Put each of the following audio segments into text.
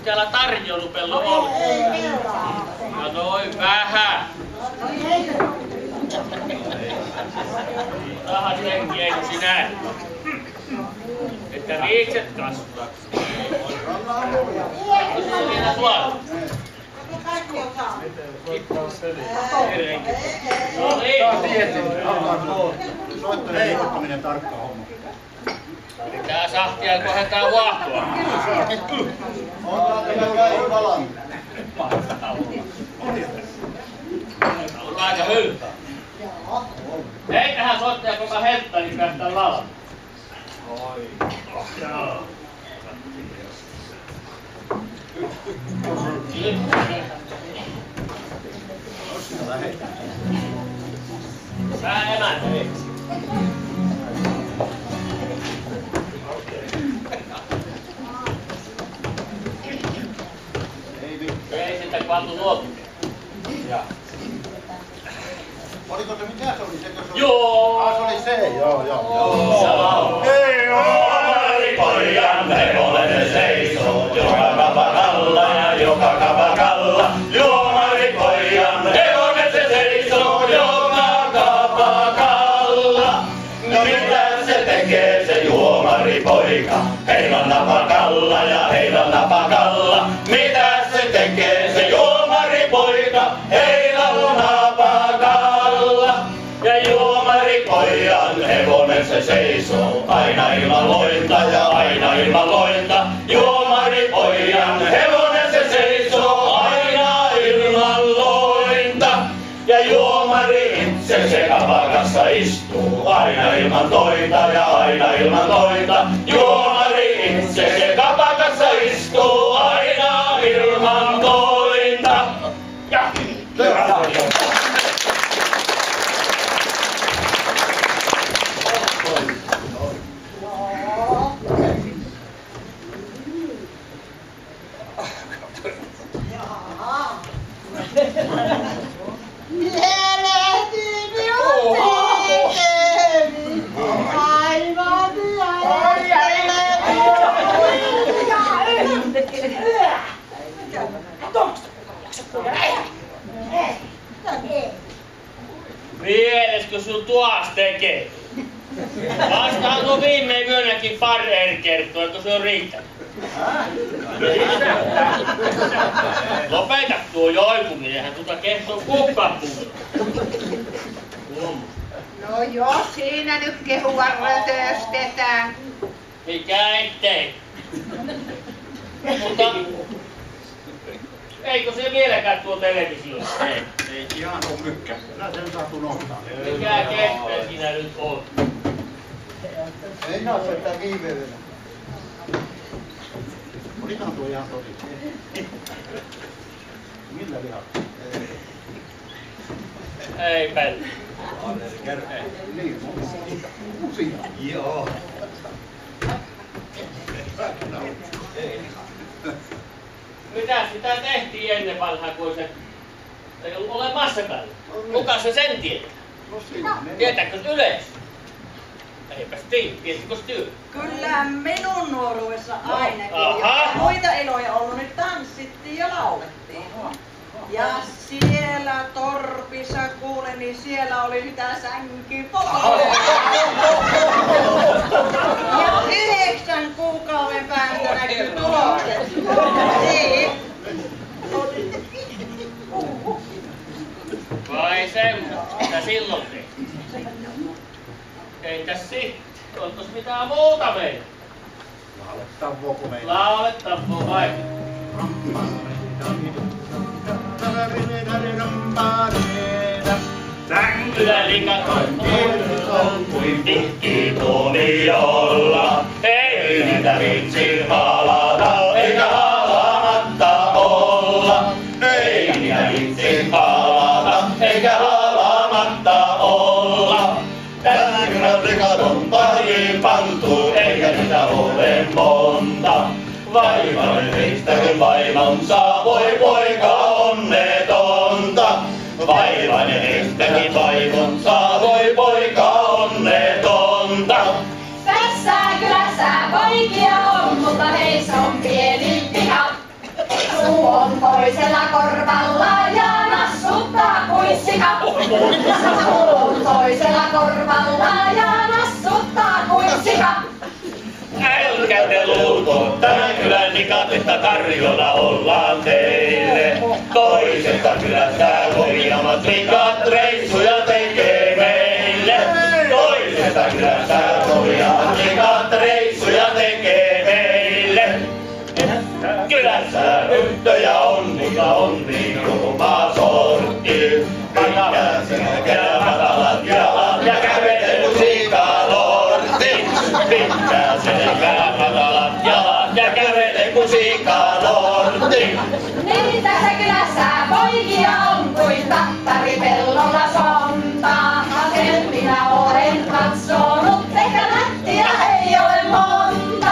täällä tarjoulupello ollut? No noin vähän. Tahan senkin, eikö sinä? Että viikset kasvaksi. Onko se vielä tuolla? No niin. Soittaminen tarkka homma. Tää sahtia kohdetaan vaahtoa. Onko teillä palan? On aika hyvä. Eiköhän soittaja kun mä helttaan, niin päästään laulamaan. Oi. Joo. Vähän emäntä. Ei sitä pantu nuotu. Oliko se mikä se oli? Sekö se oli? Joo! Se oli se, joo. Hei Juomari pojan hevonen seisoo joka kapakalla ja joka kapakalla. Juomari pojan hevonen se seisoo joka kapakalla. No mitä se tekee se juomari poika? Heidän napakalla ja heidän napakalla. Mitä se tekee se juomari poika? Heidän napakalla. Ja juomari pojan hevonen se seisoo aina ilman lointa ja aina ilman lointa. Juomari pojan hevonen se seisoo aina ilman lointa. Ja juomari itse se kapakassa istuu aina ilman tointa ja aina ilman tointa. Juomari itse se kapakassa istuu aina ilman tointa. Ja Mieleskö sun tuas tekee? Vastahan tuo viime yönäkin Farrer kertoo, että se on riittänyt. Lopeta tuo joikuminen, eihän tuota kehtoo kukaan puhua. No jos siinä nyt kehua rötöstetään. Mikä ettei. Mutta eikö se vieläkään tuo televisiossa? Ei ihan oo mykkä. Kyllä sen saa unohtaa. Mikä kehpe siinä nyt on? Ei näe sitä viime yönä. Olikohan tuo ihan tosi? Millä lihalla? Ei Pelle. Niin, usia. Joo. Mitä sitä tehtiin ennen vanhaa, kun se ei ollut olemassakaan? Kuka se sen tietää? No siinä. Tietääkö yleensä? Eipäs tiedä, tiedätkö työ? Kyllä minun nuoruudessa ainakin. Aha. Ja muita iloja ollut, nyt tanssittiin ja laulettiin. Ja siellä torpissa kuulin, niin siellä oli sitä sänkypoloa. Ja 9 kuukauden päästä näkyy tulokset. Niin. Vai semmoista, mitä silloin tehtiin? Eitäs sitten? Olis mitään muuta meillä? Laulettavoo meillä? Laulettavoo vai? Sänkyllä likaton on kuin tikki tuomiolla. Ei niitä vitsi halata eikä halamatta olla. Ei niitä vitsi halata eikä halamatta olla. Sänkyllä likaton pariin pantu eikä niitä ole monta. Vaivainen heistäkö vaimonsa, voi poika onnetonta. Vaivainen heistäkin vaimonsa, voi poika onnetonta. Tässä kylässä poikia on, mutta heissä on pieni vika. suu on toisella korvalla ja nassuttaa kuin sika. Suu on toisella korvalla ja nassuttaa kuin sika. Älkää te luulko, tämän kylän nikat, että tarjolla ollaan teille. Toisesta kylästä kovimmat nikat reissuja tekee meille. Toisesta kylästä kovimmat nikat reissuja tekee meille. Kylässä tyttöjä on, mikä on niin rumaa sortti. Pitää selkeä matalat jalat ja kävelee kun sikalortti. Pitää selkeä matalat jalat ja kävelee kun sikalortti. Niitä se kylässä poikia on kuin tattari pellolla sontaa. Sen minä olen katsonut, eikä nättiä ei ole monta.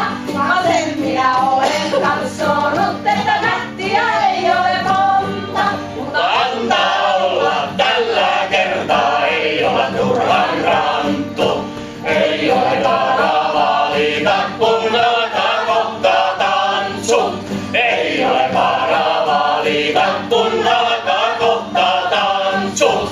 Sen minä olen katsonut, että nättiä ei ole monta. Mutta antaa olla tällä kertaa, ei ole turhan ranttu. Ei ole varaa valita, kun alkaa kohta tanssu. Ei ole varaa valita, kun alkaa kohta tanssu.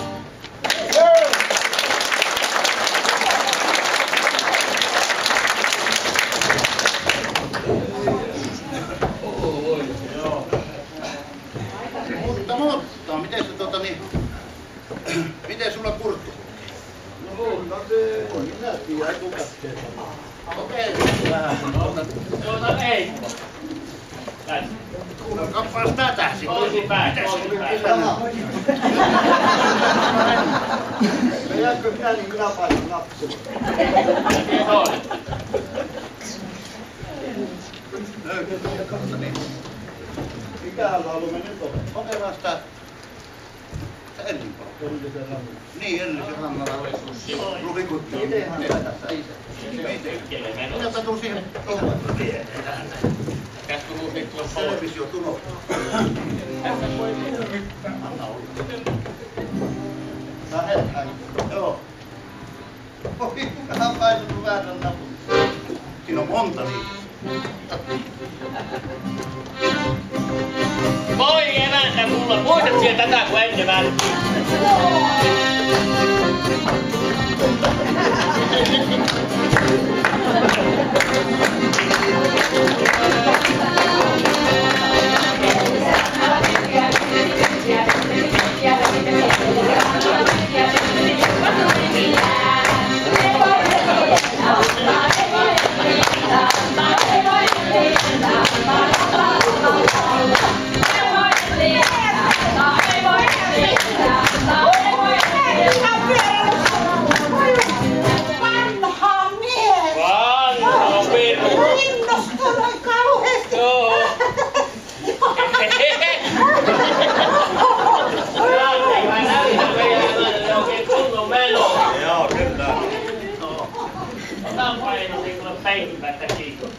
Mutta, miten se miten sulla kurttu? No se on, minä tiedän etukäteen. Okei, vähän. Ei. Näin. Kuunnelkaapas tätä sitten. Toisinpäin. Me jääkö minä, niin minä painan nappia. Mikähän laulu me nyt on? Kokeillaan sitä Ellinpalo. Niin, Ellisen rannalla. Luvikutti. Mitenhän tässä itse? Minäpä tuun siihen tuohon. Televisio tulo. Lähetään. Joo. Oi, vähän painettu väärän napun. Siinä on monta niitä. Voi emäntä mulla, muistat siellä tätä kun ennen välttiin.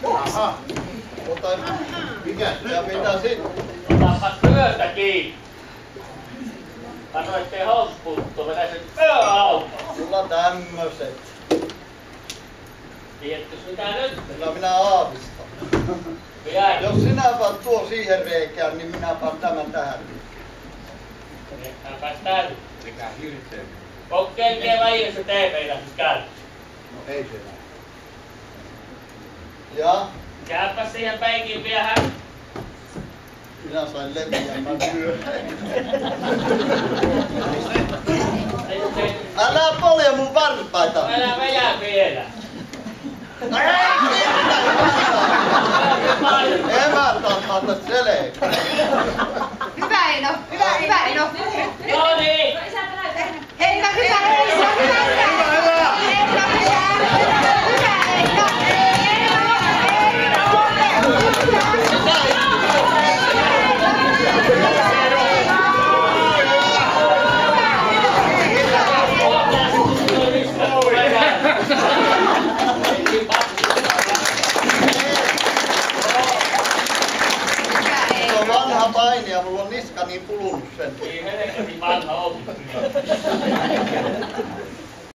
Aha. Mutta mikä sitä pitää sitten? Otapas pyöstä kiinni. Kano ettei housputtu, vedä sen pyöauto. Sulla on tämmöset. Tiedätkö mitä nyt? Kyllä minä aavistan. Jos sinä paat tuo siihen reikään, niin minä paan tämän tähän. Tehtäänpäs täällä. Mikä hirveä. Kokeilkee välillä se TV-lähetys käy. No ei se näin. Ja Jääpä siihen peikin vielä. minä sain leviämään työhön. Älä polje mun varpaita! Älä vejää vielä. Emät antaa selkeä.